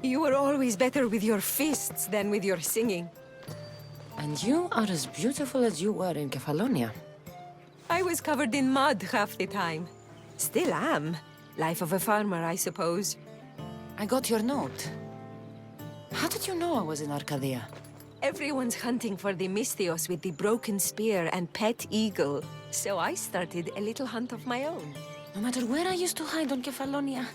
You were always better with your fists than with your singing. And you are as beautiful as you were in Kefalonia. I was covered in mud half the time. Still am. Life of a farmer, I suppose. I got your note. How did you know I was in Arcadia? Everyone's hunting for the Misthios with the broken spear and pet eagle. So I started a little hunt of my own. No matter where I used to hide on Kefalonia,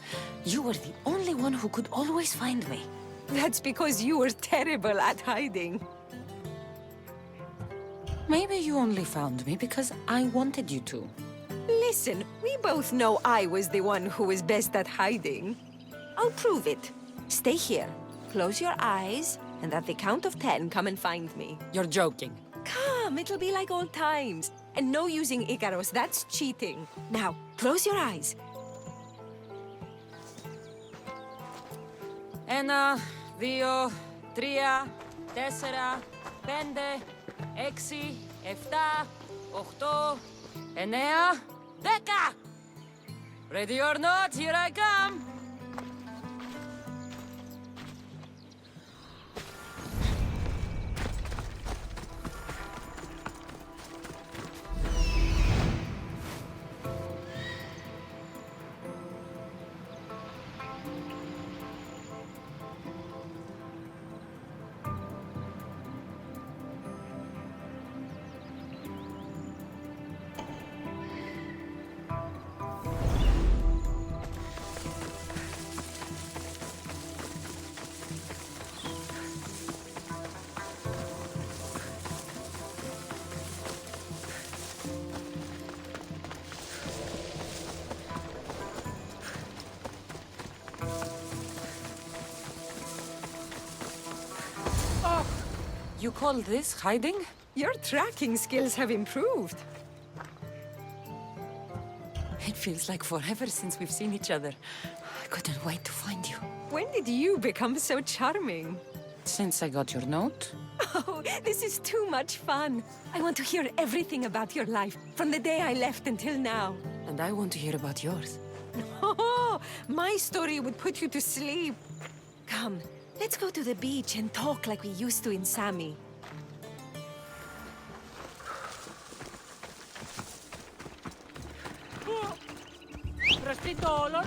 you were the only one who could always find me. That's because you were terrible at hiding. Maybe you only found me because I wanted you to. Listen, we both know I was the one who was best at hiding. I'll prove it. Stay here, close your eyes, and at the count of 10, come and find me. You're joking. Come, it'll be like old times. And no using Icaros, that's cheating. Now, close your eyes. Ένα, δύο, τρία, τέσσερα, πέντε, έξι, εφτά, οχτώ, εννέα, δέκα! Ready or not, here I come! You call this hiding? Your tracking skills have improved. It feels like forever since we've seen each other. I couldn't wait to find you. When did you become so charming? Since I got your note. Oh, this is too much fun. I want to hear everything about your life, from the day I left until now. And I want to hear about yours. Oh, my story would put you to sleep. Come, let's go to the beach and talk like we used to in Sami. Respito όλων.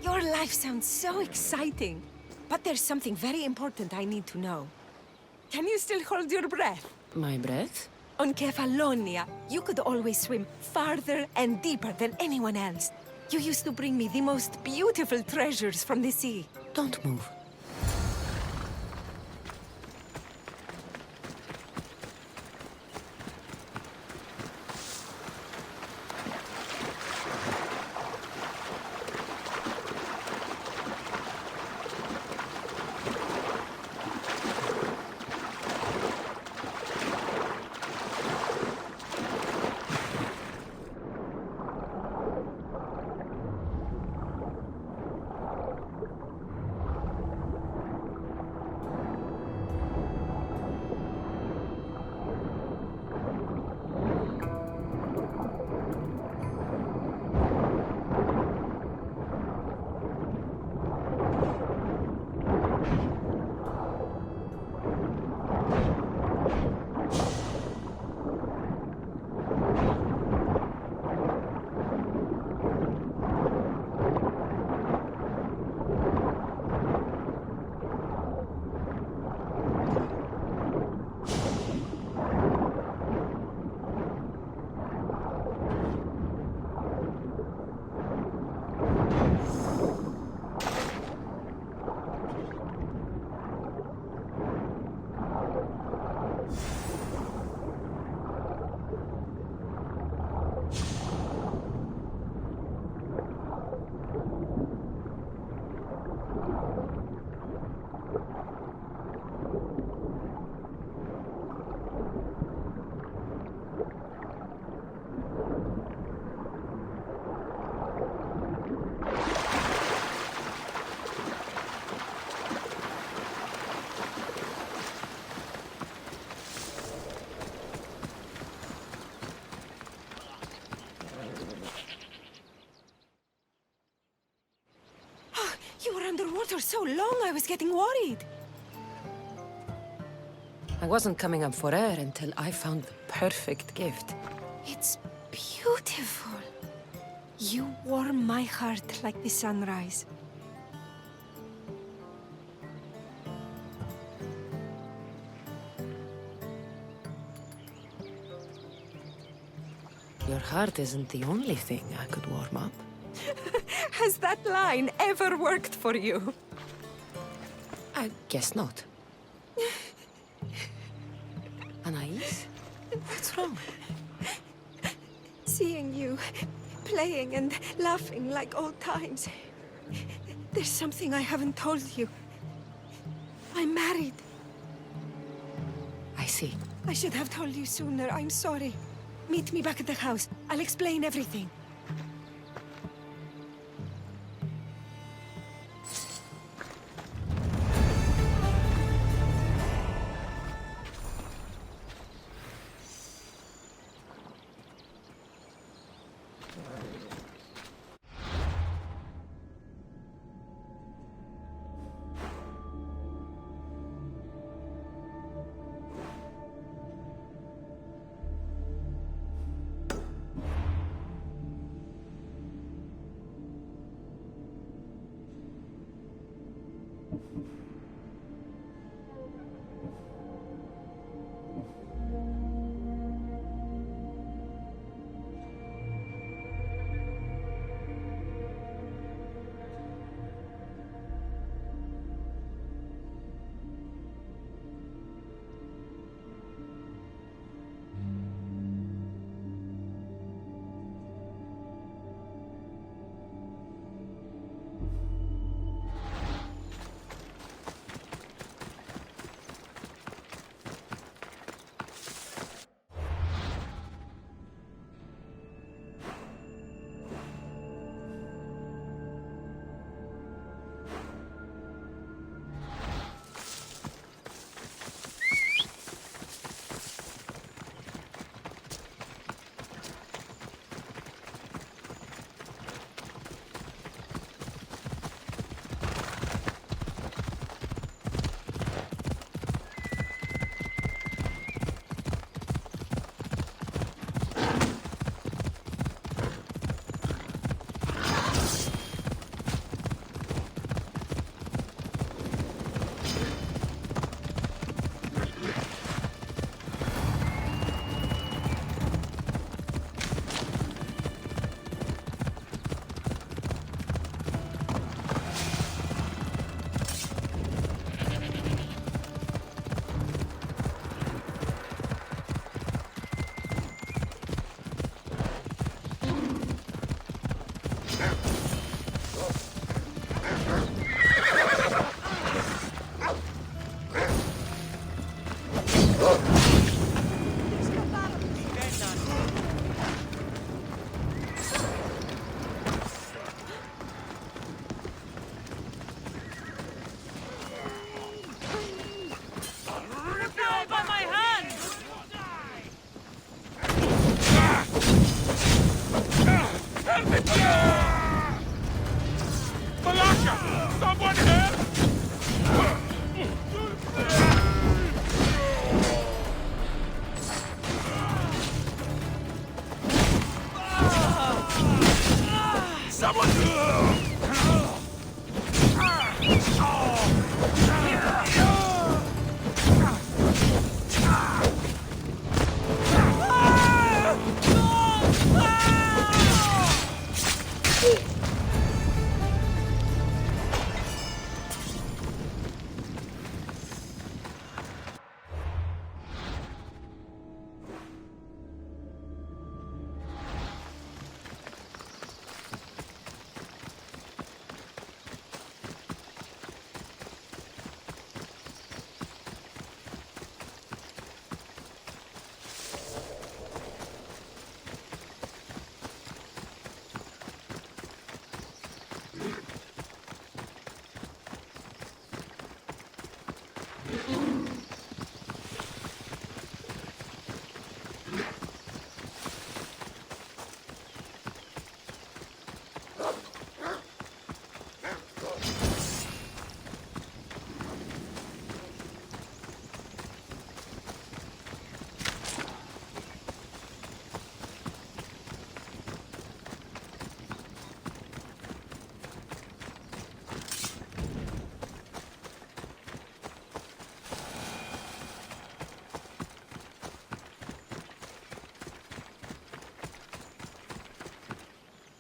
Your life sounds so exciting. But there's something very important I need to know. Can you still hold your breath? My breath? On Kefalonia, you could always swim farther and deeper than anyone else. You used to bring me the most beautiful treasures from the sea. Don't move. You were underwater so long, I was getting worried. I wasn't coming up for air until I found the perfect gift. It's beautiful. You warm my heart like the sunrise. Your heart isn't the only thing I could warm up. Has that line ever worked for you? I guess not. Anais? What's wrong? Seeing you playing and laughing like old times. There's something I haven't told you. I'm married. I see. I should have told you sooner. I'm sorry. Meet me back at the house. I'll explain everything.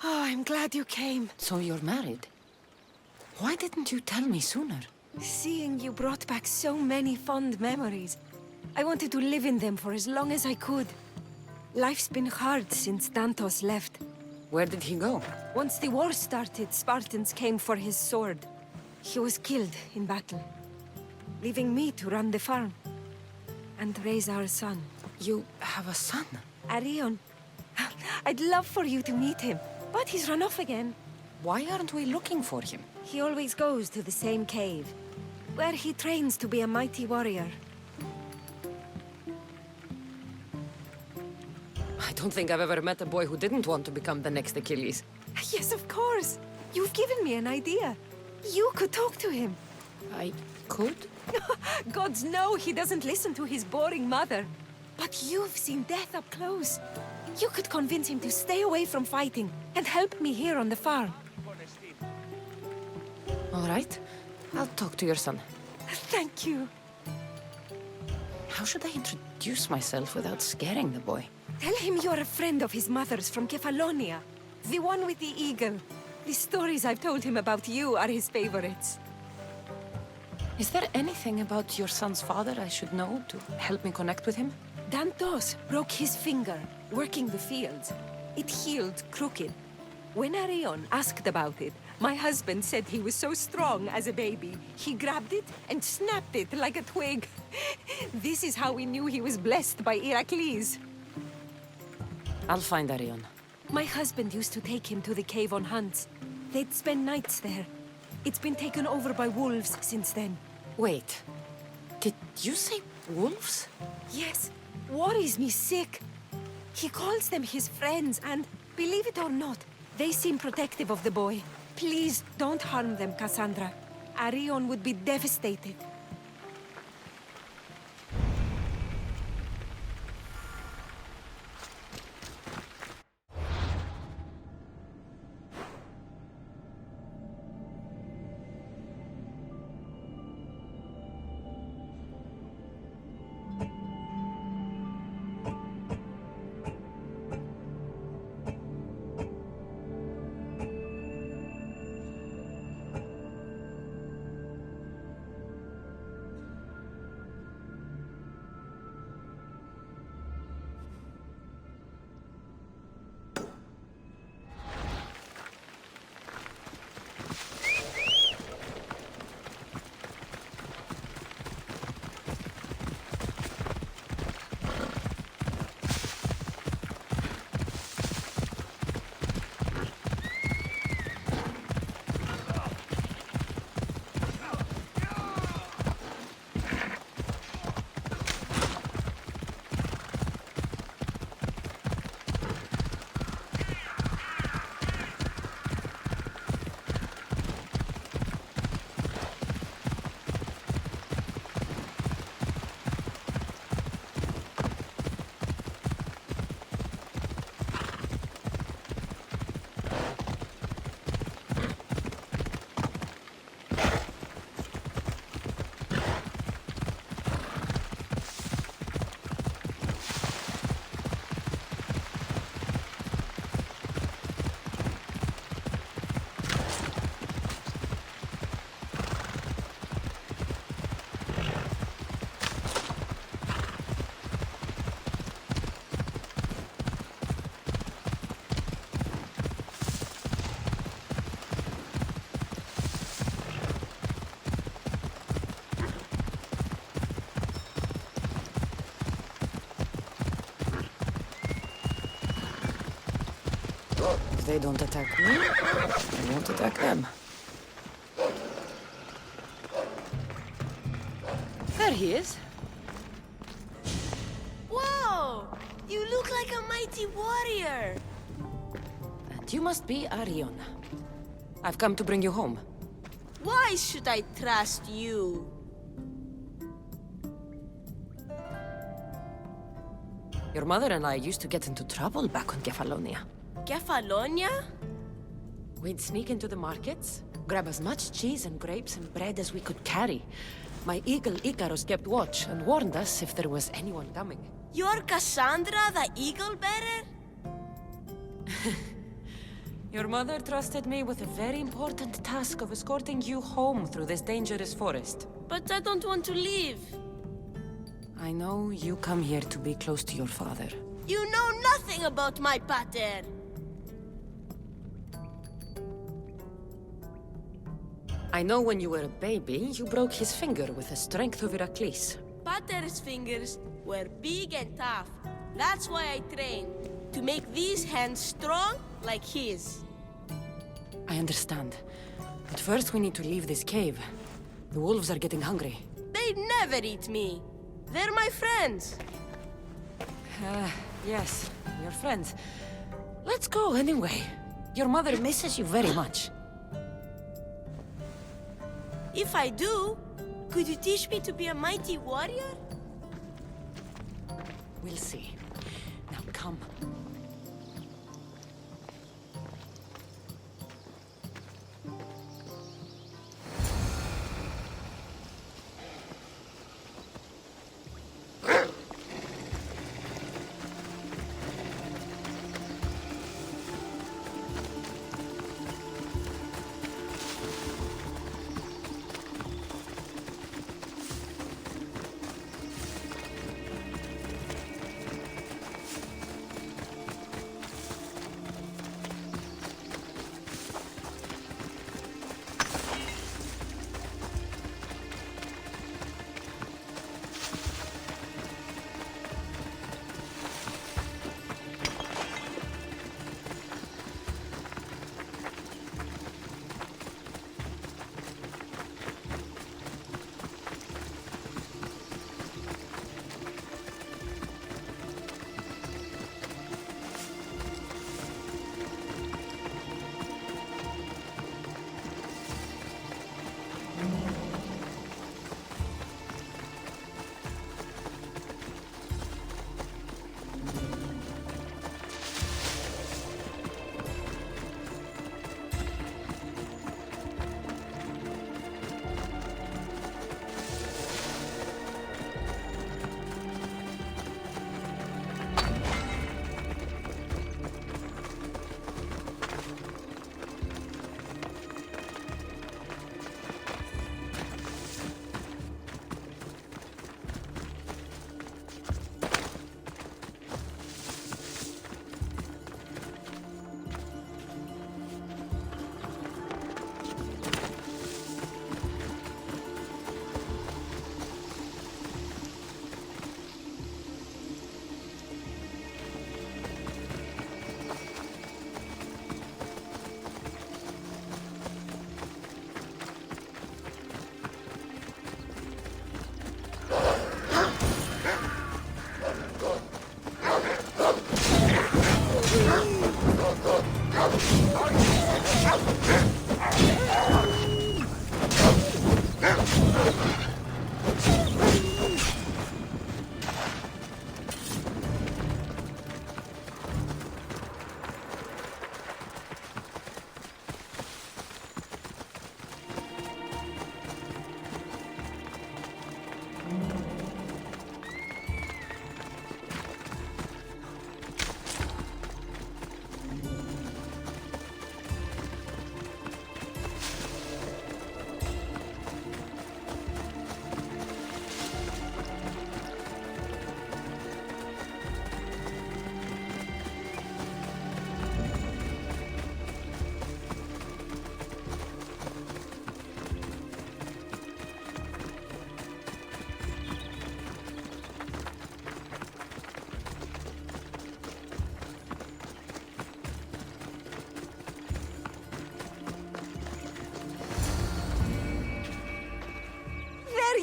Oh, I'm glad you came. So you're married? Why didn't you tell me sooner? Seeing you brought back so many fond memories. I wanted to live in them for as long as I could. Life's been hard since Dantos left. Where did he go? Once the war started, Spartans came for his sword. He was killed in battle, leaving me to run the farm and raise our son. You have a son? Arion. I'd love for you to meet him, but he's run off again. Why aren't we looking for him? He always goes to the same cave, where he trains to be a mighty warrior. I don't think I've ever met a boy who didn't want to become the next Achilles. Yes, of course. You've given me an idea. You could talk to him. I could? Gods know he doesn't listen to his boring mother. But you've seen death up close. You could convince him to stay away from fighting and help me here on the farm. All right. I'll talk to your son. Thank you. How should I introduce myself without scaring the boy? Tell him you're a friend of his mother's from Kefalonia. The one with the eagle. The stories I've told him about you are his favorites. Is there anything about your son's father I should know to help me connect with him? Dantos broke his finger working the fields. It healed crooked. When Arion asked about it, my husband said he was so strong as a baby. He grabbed it and snapped it like a twig. This is how we knew he was blessed by Heracles. I'll find Arion. My husband used to take him to the cave on hunts. They'd spend nights there. It's been taken over by wolves since then. Wait. Did you say wolves? Yes, worries me sick. He calls them his friends and, believe it or not, they seem protective of the boy. Please don't harm them, Cassandra. Arion would be devastated. they don't attack me, I won't attack them. There he is. Whoa! You look like a mighty warrior! And you must be Arion. I've come to bring you home. Why should I trust you? Your mother and I used to get into trouble back on Kefalonia. Kefalonia? We'd sneak into the markets, grab as much cheese and grapes and bread as we could carry. My eagle Icarus kept watch and warned us if there was anyone coming. You're Cassandra, the eagle bearer? Your mother trusted me with a very important task of escorting you home through this dangerous forest. But I don't want to leave. I know you come here to be close to your father. You know nothing about my pater. I know when you were a baby, you broke his finger with the strength of Heracles. Pater's fingers were big and tough. That's why I trained. To make these hands strong like his. I understand. But first we need to leave this cave. The wolves are getting hungry. They never eat me. They're my friends. Yes, your friends. Let's go anyway. Your mother misses you very much. If I do, could you teach me to be a mighty warrior? We'll see. Now come.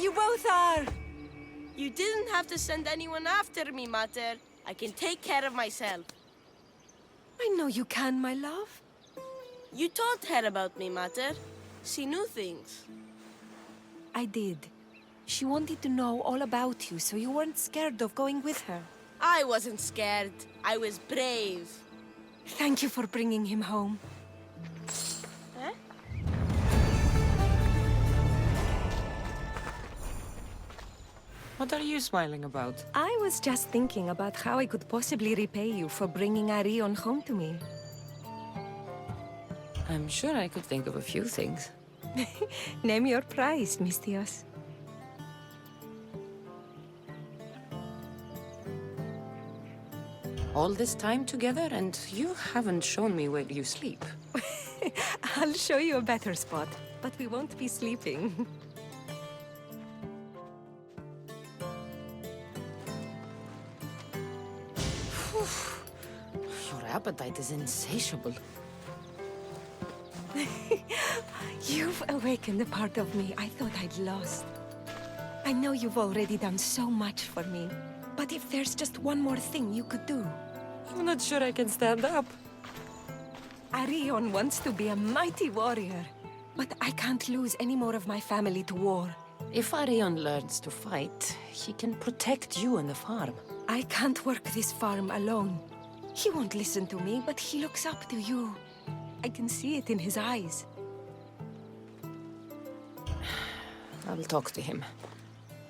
You both are! You didn't have to send anyone after me, Mater. I can take care of myself. I know you can, my love. You told her about me, Mater. She knew things. I did. She wanted to know all about you, so you weren't scared of going with her. I wasn't scared. I was brave. Thank you for bringing him home. Huh? What are you smiling about? I was just thinking about how I could possibly repay you for bringing Arion home to me. I'm sure I could think of a few things. Name your price, Mistios. All this time together, and you haven't shown me where you sleep. I'll show you a better spot, but we won't be sleeping. Your appetite is insatiable. You've awakened a part of me I thought I'd lost. I know you've already done so much for me, but if there's just one more thing you could do. I'm not sure I can stand up. Arion wants to be a mighty warrior, but I can't lose any more of my family to war. If Arion learns to fight, he can protect you and the farm. I can't work this farm alone. He won't listen to me, but he looks up to you. I can see it in his eyes. I'll talk to him.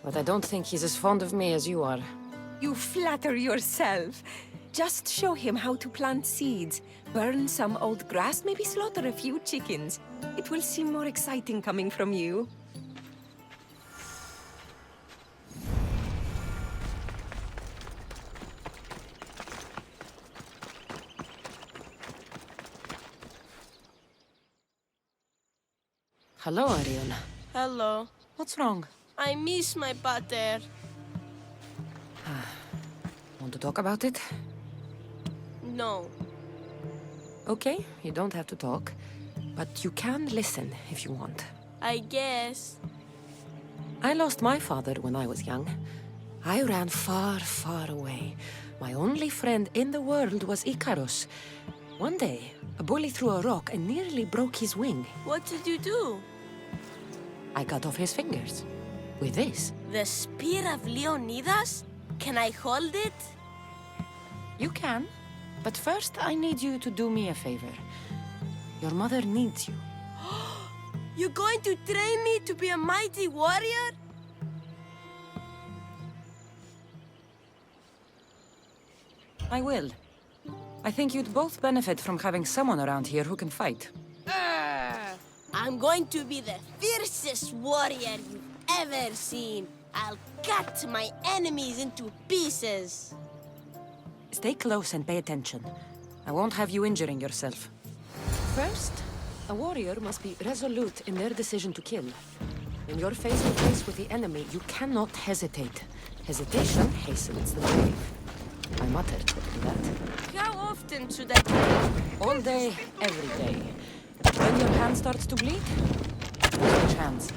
But I don't think he's as fond of me as you are. You flatter yourself. Just show him how to plant seeds, burn some old grass, maybe slaughter a few chickens. It will seem more exciting coming from you. Hello, Arion. Hello. What's wrong? I miss my pater. Want to talk about it? No. Okay, you don't have to talk. But you can listen if you want. I guess. I lost my father when I was young. I ran far, far away. My only friend in the world was Icarus. One day, a bully threw a rock and nearly broke his wing. What did you do? I cut off his fingers. With this. The spear of Leonidas? Can I hold it? You can. But first, I need you to do me a favor. Your mother needs you. You're going to train me to be a mighty warrior? I will. I think you'd both benefit from having someone around here who can fight. I'm going to be the fiercest warrior you've ever seen. I'll cut my enemies into pieces. Stay close and pay attention. I won't have you injuring yourself. First, a warrior must be resolute in their decision to kill. When you're face to face with the enemy, you cannot hesitate. Hesitation hastens the grave. My mother taught me that. How often should I train? All day, every day. When your hand starts to bleed, switch hands.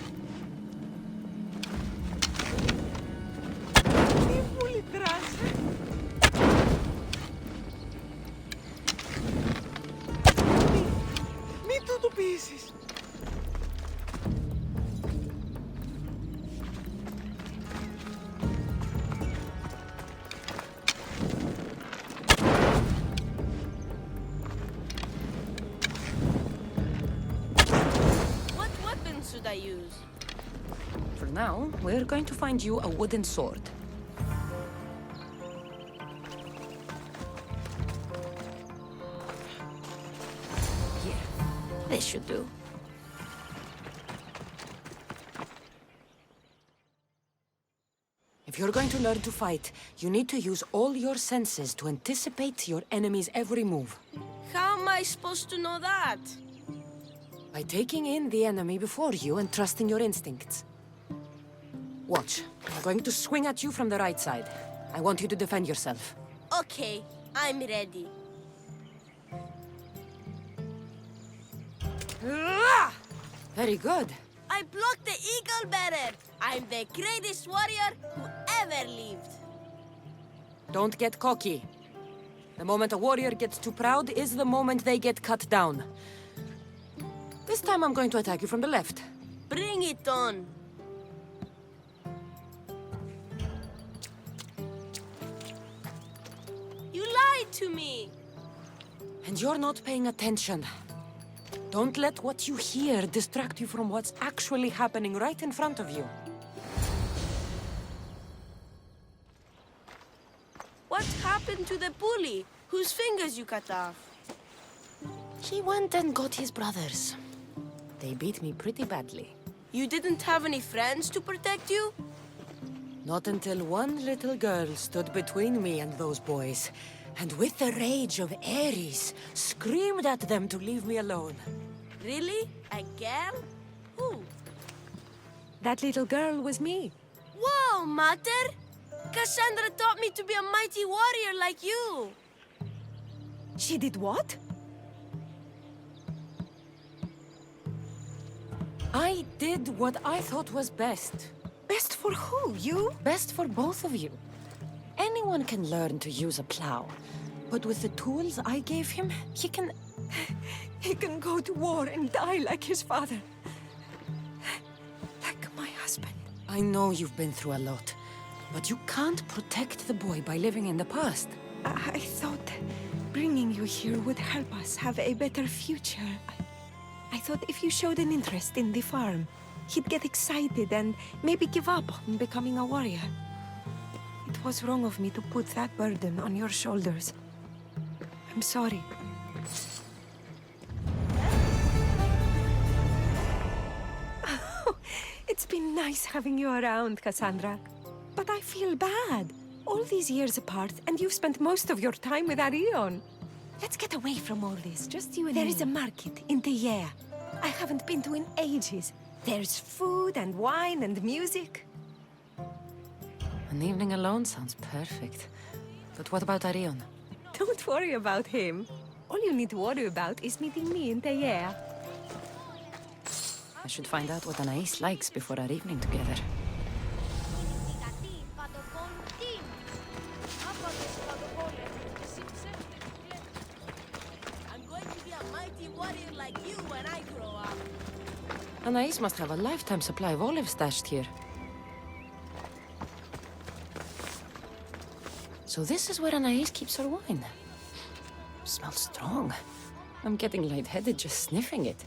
What weapon should I use? For now, we're going to find you a wooden sword. Here, this should do. If you're going to learn to fight, you need to use all your senses to anticipate your enemy's every move. How am I supposed to know that? By taking in the enemy before you and trusting your instincts. Watch. I'm going to swing at you from the right side. I want you to defend yourself. Okay, I'm ready. Very good. I I plucked the eagle bearer. I'm the greatest warrior who ever lived. Don't get cocky. The moment a warrior gets too proud is the moment they get cut down. This time I'm going to attack you from the left. Bring it on. You lied to me. And you're not paying attention. Don't let what you hear distract you from what's actually happening right in front of you. What happened to the bully whose fingers you cut off? He went and got his brothers. They beat me pretty badly. You didn't have any friends to protect you? Not until one little girl stood between me and those boys, and with the rage of Ares, screamed at them to leave me alone. Really? A girl? Who? That little girl was me. Whoa, Mater! Cassandra taught me to be a mighty warrior like you. She did what? I did what I thought was best. Best for who? You? Best for both of you. Anyone can learn to use a plow, but with the tools I gave him, he can... He can go to war and die like his father. Like my husband. I know you've been through a lot, but you can't protect the boy by living in the past. I thought bringing you here would help us have a better future. I thought if you showed an interest in the farm, he'd get excited and maybe give up on becoming a warrior. It was wrong of me to put that burden on your shoulders. I'm sorry. It's been nice having you around, Cassandra. But I feel bad. All these years apart, and you've spent most of your time with Arion. Let's get away from all this, just you and me. There is a market in Teia. I haven't been to in ages. There's food and wine and music. An evening alone sounds perfect. But what about Arion? Don't worry about him. All you need to worry about is meeting me in Teia. I should find out what Anais likes before our evening together. I'm going to be a mighty warrior like you when I grow up. Anais must have a lifetime supply of olives stashed here. So this is where Anais keeps her wine. Smells strong. I'm getting lightheaded just sniffing it.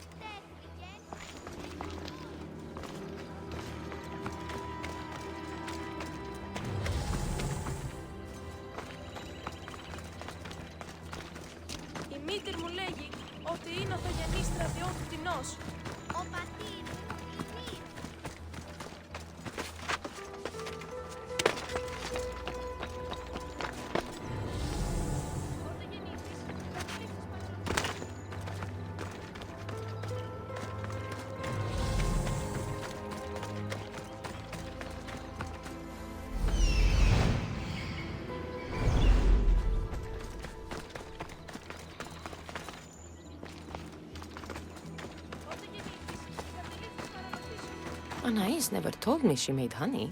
Η μήτηρ μου λέγει ότι είναι οθογενής στρατιώτη τεινός. Ο πατήρ μου είναι. Anais never told me she made honey.